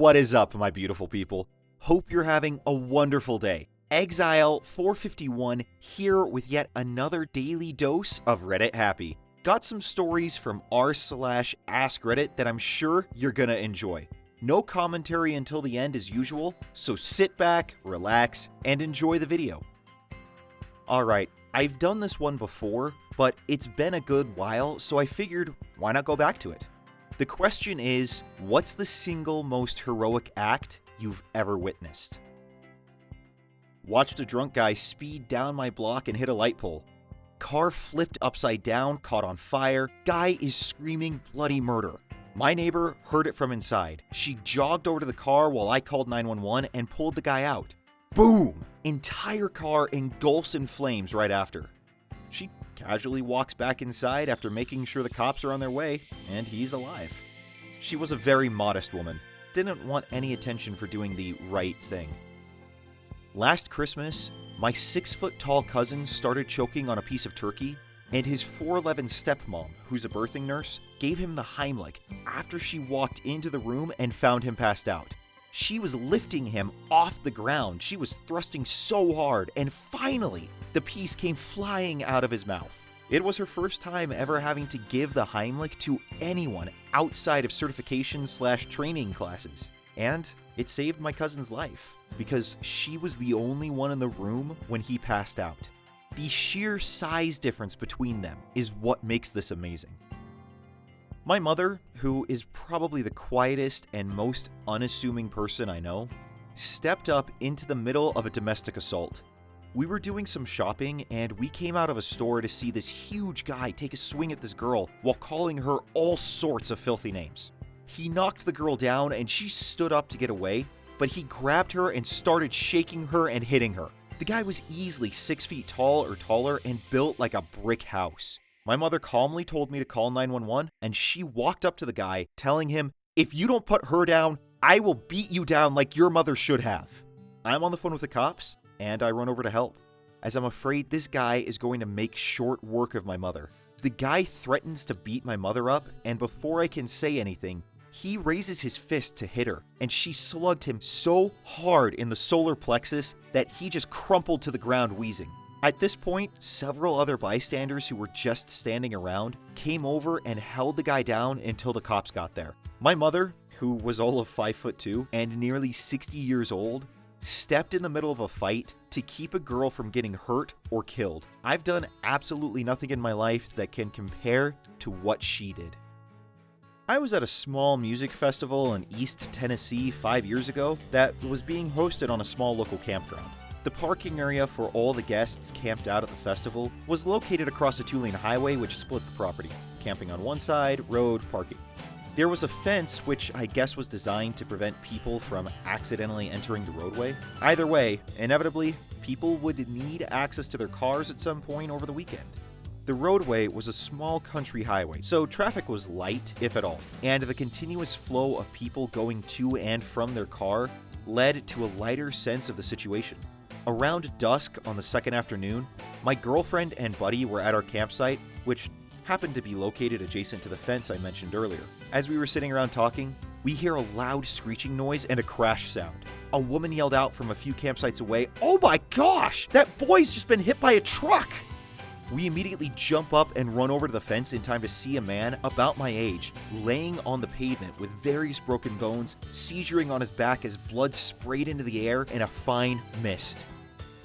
What is up, my beautiful people? Hope you're having a wonderful day. Exile451 here with yet another daily dose of Reddit Happy. Got some stories from r/AskReddit that I'm sure you're gonna enjoy. No commentary until the end as usual, so sit back, relax, and enjoy the video. Alright, I've done this one before, but it's been a good while, so I figured why not go back to it? The question is, what's the single most heroic act you've ever witnessed? Watched a drunk guy speed down my block and hit a light pole. Car flipped upside down, caught on fire. Guy is screaming bloody murder. My neighbor heard it from inside. She jogged over to the car while I called 911 and pulled the guy out. Boom! Entire car engulfs in flames right after. She casually walks back inside after making sure the cops are on their way, and he's alive. She was a very modest woman. Didn't want any attention for doing the right thing. Last Christmas, my 6-foot-tall cousin started choking on a piece of turkey, and his 4'11" stepmom, who's a birthing nurse, gave him the Heimlich after she walked into the room and found him passed out. She was lifting him off the ground. She was thrusting so hard, and finally, the piece came flying out of his mouth. It was her first time ever having to give the Heimlich to anyone outside of certification/training classes. And it saved my cousin's life, because she was the only one in the room when he passed out. The sheer size difference between them is what makes this amazing. My mother, who is probably the quietest and most unassuming person I know, stepped up into the middle of a domestic assault. We were doing some shopping and we came out of a store to see this huge guy take a swing at this girl while calling her all sorts of filthy names. He knocked the girl down and she stood up to get away, but he grabbed her and started shaking her and hitting her. The guy was easily 6 feet tall or taller and built like a brick house. My mother calmly told me to call 911, and she walked up to the guy, telling him, "If you don't put her down, I will beat you down like your mother should have." I'm on the phone with the cops, and I run over to help, as I'm afraid this guy is going to make short work of my mother. The guy threatens to beat my mother up, and before I can say anything, he raises his fist to hit her, and she slugged him so hard in the solar plexus that he just crumpled to the ground wheezing. At this point, several other bystanders who were just standing around came over and held the guy down until the cops got there. My mother, who was all of 5'2" and nearly 60 years old, stepped in the middle of a fight to keep a girl from getting hurt or killed. I've done absolutely nothing in my life that can compare to what she did. I was at a small music festival in East Tennessee 5 years ago that was being hosted on a small local campground. The parking area for all the guests camped out at the festival was located across a 2-lane highway which split the property. Camping on one side, road, parking. There was a fence which I guess was designed to prevent people from accidentally entering the roadway. Either way, inevitably, people would need access to their cars at some point over the weekend. The roadway was a small country highway, so traffic was light, if at all, and the continuous flow of people going to and from their car led to a lighter sense of the situation. Around dusk on the second afternoon, my girlfriend and buddy were at our campsite, which happened to be located adjacent to the fence I mentioned earlier. As we were sitting around talking, we hear a loud screeching noise and a crash sound. A woman yelled out from a few campsites away, "Oh my gosh! That boy's just been hit by a truck!" We immediately jump up and run over to the fence in time to see a man about my age laying on the pavement with various broken bones, seizuring on his back as blood sprayed into the air in a fine mist.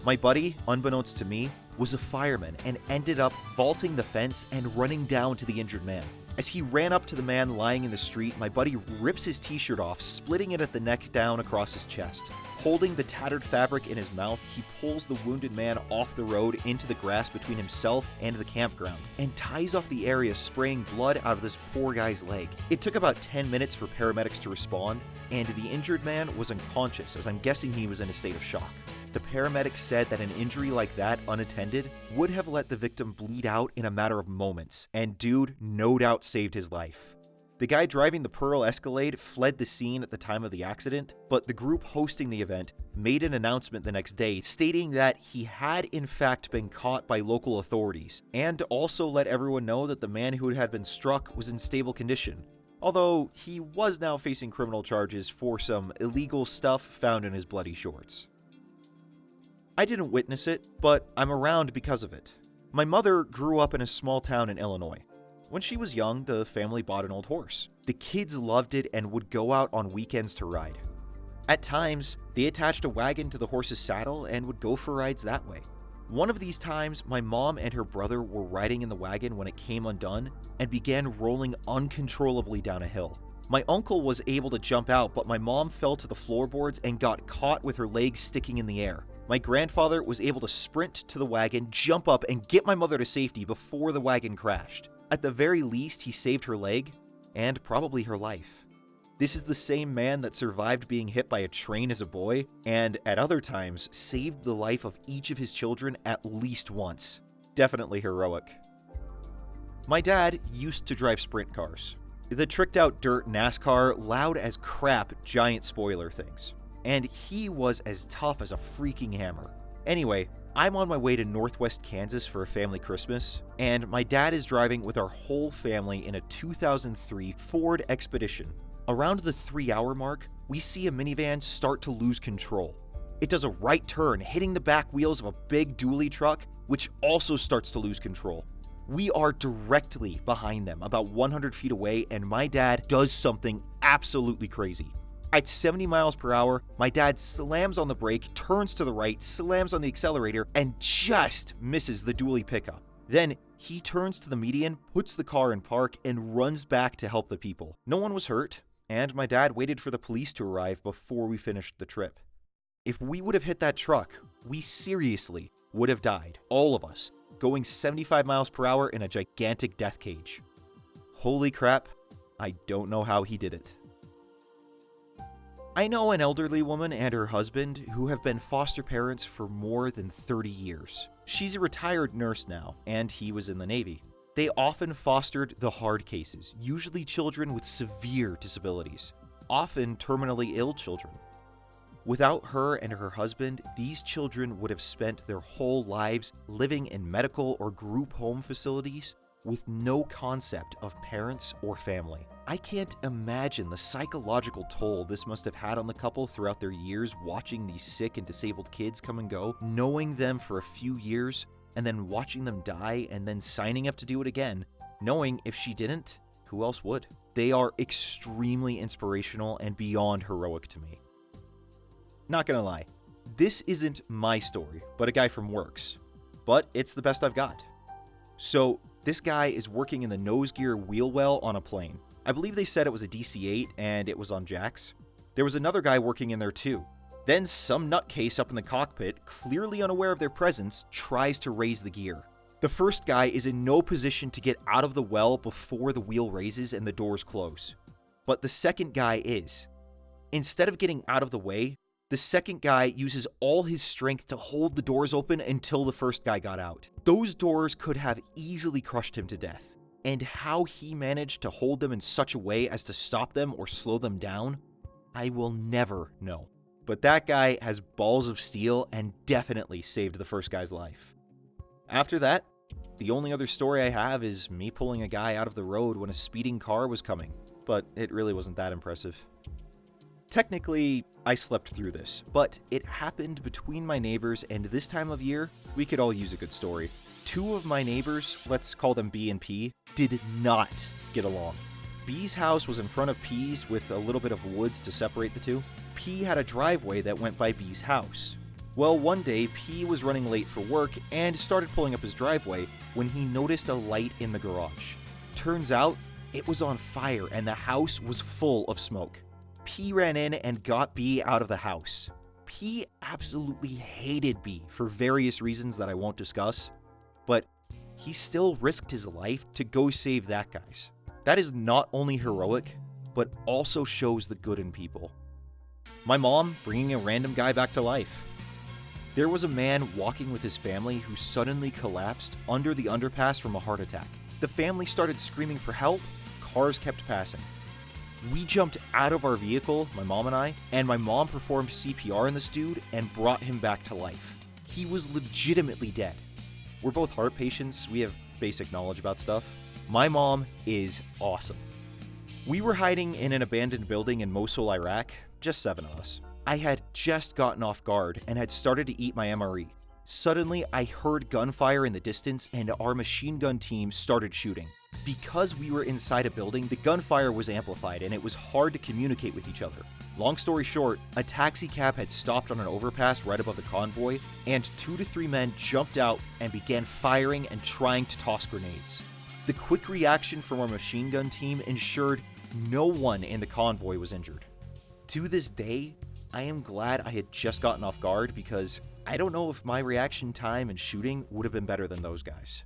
My buddy, unbeknownst to me, was a fireman and ended up vaulting the fence and running down to the injured man. As he ran up to the man lying in the street, my buddy rips his t-shirt off, splitting it at the neck down across his chest. Holding the tattered fabric in his mouth, he pulls the wounded man off the road into the grass between himself and the campground, and ties off the area, spraying blood out of this poor guy's leg. It took about 10 minutes for paramedics to respond, and the injured man was unconscious, as I'm guessing he was in a state of shock. The paramedics said that an injury like that, unattended, would have let the victim bleed out in a matter of moments, and dude no doubt saved his life. The guy driving the Pearl Escalade fled the scene at the time of the accident, but the group hosting the event made an announcement the next day stating that he had in fact been caught by local authorities, and also let everyone know that the man who had been struck was in stable condition. although he was now facing criminal charges for some illegal stuff found in his bloody shorts. I didn't witness it, but I'm around because of it. My mother grew up in a small town in Illinois. When she was young, the family bought an old horse. The kids loved it and would go out on weekends to ride. At times, they attached a wagon to the horse's saddle and would go for rides that way. One of these times, my mom and her brother were riding in the wagon when it came undone and began rolling uncontrollably down a hill. My uncle was able to jump out, but my mom fell to the floorboards and got caught with her legs sticking in the air. My grandfather was able to sprint to the wagon, jump up, and get my mother to safety before the wagon crashed. At the very least, he saved her leg, and probably her life. This is the same man that survived being hit by a train as a boy, and at other times, saved the life of each of his children at least once. Definitely heroic. My dad used to drive sprint cars. The tricked-out dirt NASCAR, loud as crap giant spoiler things. And he was as tough as a freaking hammer. Anyway, I'm on my way to Northwest Kansas for a family Christmas, and my dad is driving with our whole family in a 2003 Ford Expedition. Around the 3-hour mark, we see a minivan start to lose control. It does a right turn, hitting the back wheels of a big dually truck, which also starts to lose control. We are directly behind them, about 100 feet away, and my dad does something absolutely crazy. At 70 miles per hour, my dad slams on the brake, turns to the right, slams on the accelerator, and just misses the dually pickup. Then he turns to the median, puts the car in park, and runs back to help the people. No one was hurt, and my dad waited for the police to arrive before we finished the trip. If we would have hit that truck, we seriously would have died, all of us, going 75 miles per hour in a gigantic death cage. Holy crap, I don't know how he did it. I know an elderly woman and her husband who have been foster parents for more than 30 years. She's a retired nurse now, and he was in the Navy. They often fostered the hard cases, usually children with severe disabilities, often terminally ill children. Without her and her husband, these children would have spent their whole lives living in medical or group home facilities with no concept of parents or family. I can't imagine the psychological toll this must have had on the couple throughout their years watching these sick and disabled kids come and go, knowing them for a few years, and then watching them die and then signing up to do it again, knowing if she didn't, who else would? They are extremely inspirational and beyond heroic to me. Not gonna lie, this isn't my story, but a guy from Works. But it's the best I've got. So, this guy is working in the nose gear wheel well on a plane. I believe they said it was a DC-8 and it was on jacks. There was another guy working in there too. Then some nutcase up in the cockpit, clearly unaware of their presence, tries to raise the gear. The first guy is in no position to get out of the well before the wheel raises and the doors close. But the second guy is. Instead of getting out of the way, the second guy uses all his strength to hold the doors open until the first guy got out. Those doors could have easily crushed him to death. And how he managed to hold them in such a way as to stop them or slow them down, I will never know. But that guy has balls of steel and definitely saved the first guy's life. After that, the only other story I have is me pulling a guy out of the road when a speeding car was coming, but it really wasn't that impressive. Technically, I slept through this, but it happened between my neighbors, and this time of year, we could all use a good story. Two of my neighbors, let's call them B and P, did not get along. B's house was in front of P's with a little bit of woods to separate the two. P had a driveway that went by B's house. Well, one day, P was running late for work and started pulling up his driveway when he noticed a light in the garage. Turns out, it was on fire and the house was full of smoke. P ran in and got B out of the house. P absolutely hated B for various reasons that I won't discuss, but he still risked his life to go save that guy's. That is not only heroic, but also shows the good in people. My mom bringing a random guy back to life. There was a man walking with his family who suddenly collapsed under the underpass from a heart attack. The family started screaming for help, cars kept passing. We jumped out of our vehicle, my mom and I, and my mom performed CPR on this dude and brought him back to life. He was legitimately dead. We're both heart patients, we have basic knowledge about stuff. My mom is awesome. We were hiding in an abandoned building in Mosul, Iraq, just 7 of us. I had just gotten off guard and had started to eat my MRE. Suddenly, I heard gunfire in the distance and our machine gun team started shooting. Because we were inside a building, the gunfire was amplified and it was hard to communicate with each other. Long story short, a taxi cab had stopped on an overpass right above the convoy, and 2 to 3 men jumped out and began firing and trying to toss grenades. The quick reaction from our machine gun team ensured no one in the convoy was injured. To this day, I am glad I had just gotten off guard because I don't know if my reaction time and shooting would have been better than those guys.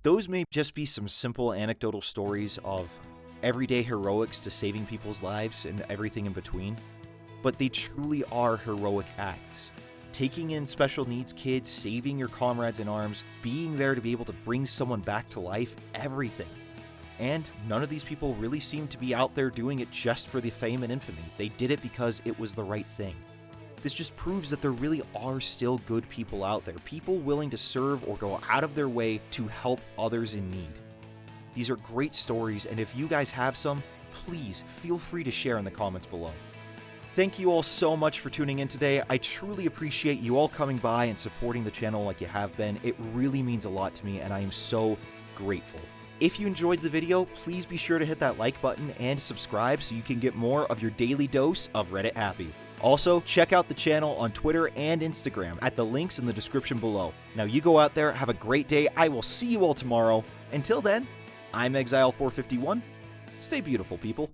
Those may just be some simple anecdotal stories of everyday heroics to saving people's lives and everything in between, but they truly are heroic acts. Taking in special needs kids, saving your comrades in arms, being there to be able to bring someone back to life, everything. And none of these people really seem to be out there doing it just for the fame and infamy. They did it because it was the right thing. This just proves that there really are still good people out there, people willing to serve or go out of their way to help others in need. These are great stories, and if you guys have some, please feel free to share in the comments below. Thank you all so much for tuning in today. I truly appreciate you all coming by and supporting the channel like you have been. It really means a lot to me, and I am so grateful. If you enjoyed the video, please be sure to hit that like button and subscribe so you can get more of your daily dose of Reddit Happy. Also, check out the channel on Twitter and Instagram at the links in the description below. Now you go out there, have a great day. I will see you all tomorrow. Until then, I'm Exile451. Stay beautiful, people.